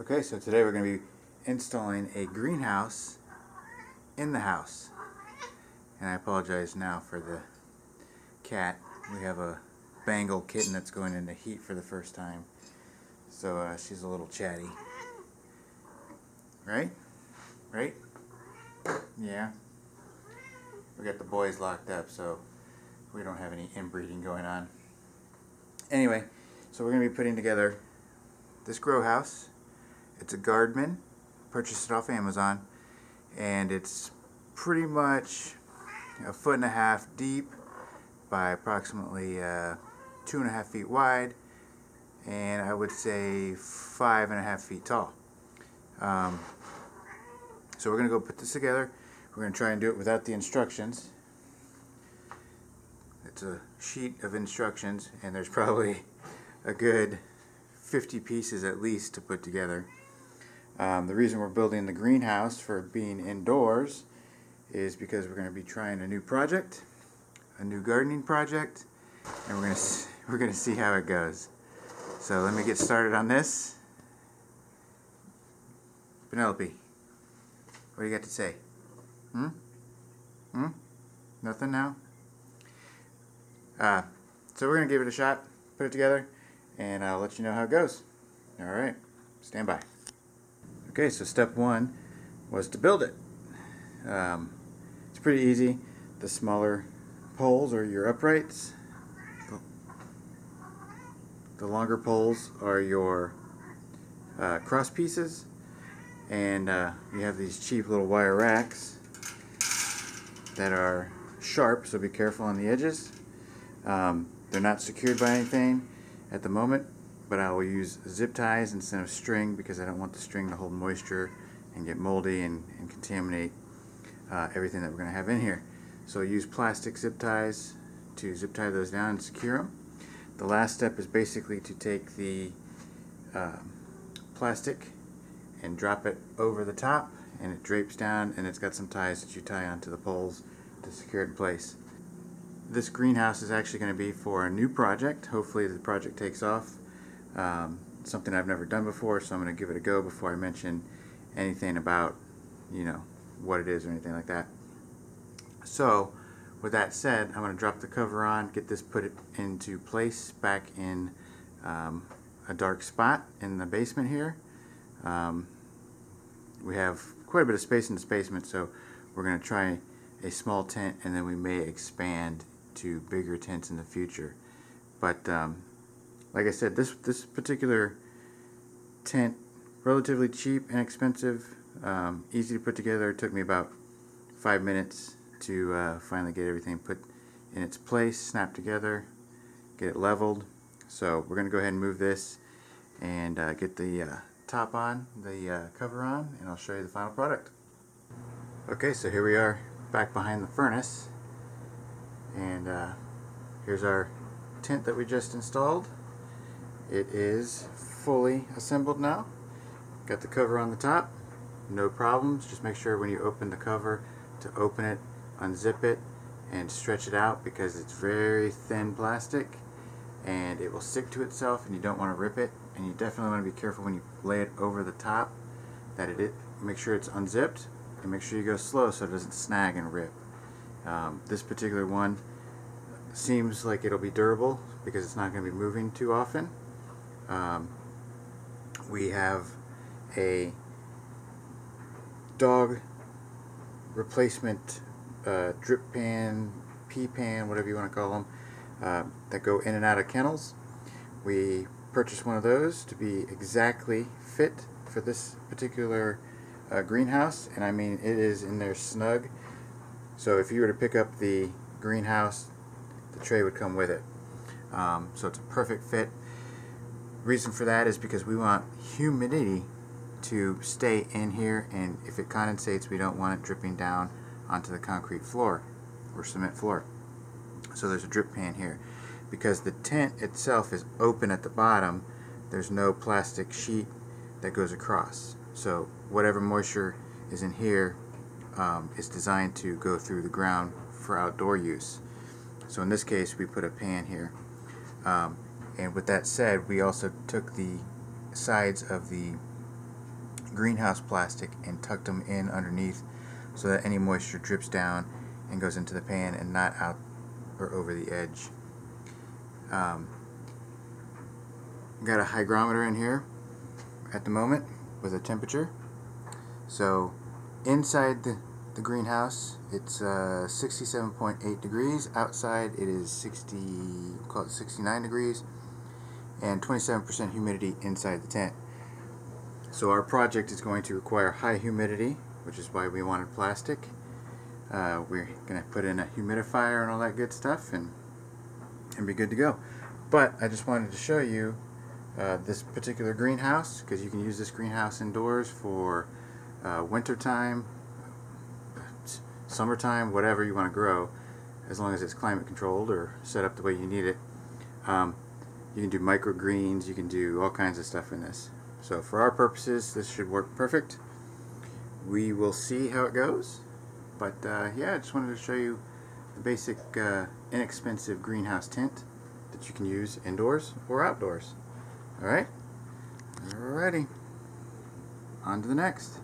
Okay, so today we're going to be installing a greenhouse in the house. And I apologize now for the cat. We have a Bengal kitten that's going into heat for the first time. So she's a little chatty. Right? Right? Yeah. We got the boys locked up, so we don't have any inbreeding going on. Anyway, so we're going to be putting together this grow house. It's a Gardman, purchased it off Amazon, and it's pretty much 1.5 feet deep by approximately 2.5 feet wide, and I would say 5.5 feet tall. So we're going to go put this together. We're going to try and do it without the instructions. It's a sheet of instructions, and there's probably a good 50 pieces at least to put together. The reason we're building the greenhouse for being indoors is because we're going to be trying a new project, a new gardening project, and we're going to see how it goes. So let me get started on this. Penelope, what do you got to say? Nothing now? So we're going to give it a shot, put it together, and I'll let you know how it goes. Alright, stand by. Okay, so step one was to build it. It's pretty easy. The smaller poles are your uprights. The longer poles are your cross pieces. And you have these cheap little wire racks that are sharp, so be careful on the edges. They're not secured by anything at the moment, but I will use zip ties instead of string because I don't want the string to hold moisture and get moldy and contaminate everything that we're going to have in here. So use plastic zip ties to zip tie those down and secure them. The last step is basically to take the plastic and drop it over the top, and it drapes down, and it's got some ties that you tie onto the poles to secure it in place. This greenhouse is actually going to be for a new project. Hopefully the project takes off. Something I've never done before, so I'm going to give it a go before I mention anything about, what it is or anything like that. So, with that said, I'm going to drop the cover on, get this put into place back in a dark spot in the basement here. We have quite a bit of space in this basement, so we're going to try a small tent, and then we may expand to bigger tents in the future. But like I said, this particular tent, relatively cheap, inexpensive, easy to put together. It took me about 5 minutes to finally get everything put in its place, snapped together, get it leveled. So we're going to go ahead and move this and get the top on, the cover on, and I'll show you the final product. Okay, so here we are back behind the furnace, and here's our tent that we just installed. It is fully assembled now. Got the cover on the top, no problems. Just make sure when you open the cover to open it, unzip it, and stretch it out because it's very thin plastic and it will stick to itself, and you don't want to rip it. And you definitely want to be careful when you lay it over the top that make sure it's unzipped, and make sure you go slow so it doesn't snag and rip. This particular one seems like it'll be durable because it's not going to be moving too often. We have a dog replacement drip pan, pee pan, whatever you want to call them, that go in and out of kennels. We purchased one of those to be exactly fit for this particular greenhouse, and I mean it is in there snug. So if you were to pick up the greenhouse, the tray would come with it. So it's a perfect fit. Reason for that is because we want humidity to stay in here, and if it condensates, we don't want it dripping down onto the concrete floor or cement floor. So there's a drip pan here. Because the tent itself is open at the bottom, there's no plastic sheet that goes across. So whatever moisture is in here is designed to go through the ground for outdoor use. So in this case, we put a pan here. And with that said, we also took the sides of the greenhouse plastic and tucked them in underneath so that any moisture drips down and goes into the pan and not out or over the edge. Got a hygrometer in here at the moment with a temperature. So inside the greenhouse it's 67.8 degrees. Outside it is 69 degrees, and 27% humidity inside the tent. So our project is going to require high humidity, which is why we wanted plastic. We're going to put in a humidifier and all that good stuff and be good to go. But I just wanted to show you this particular greenhouse, because you can use this greenhouse indoors for winter time, summertime, whatever you want to grow, as long as it's climate controlled or set up the way you need it. You can do microgreens, you can do all kinds of stuff in this. So for our purposes, this should work perfect. We will see how it goes. But yeah, I just wanted to show you the basic inexpensive greenhouse tent that you can use indoors or outdoors. Alright? Alrighty. On to the next.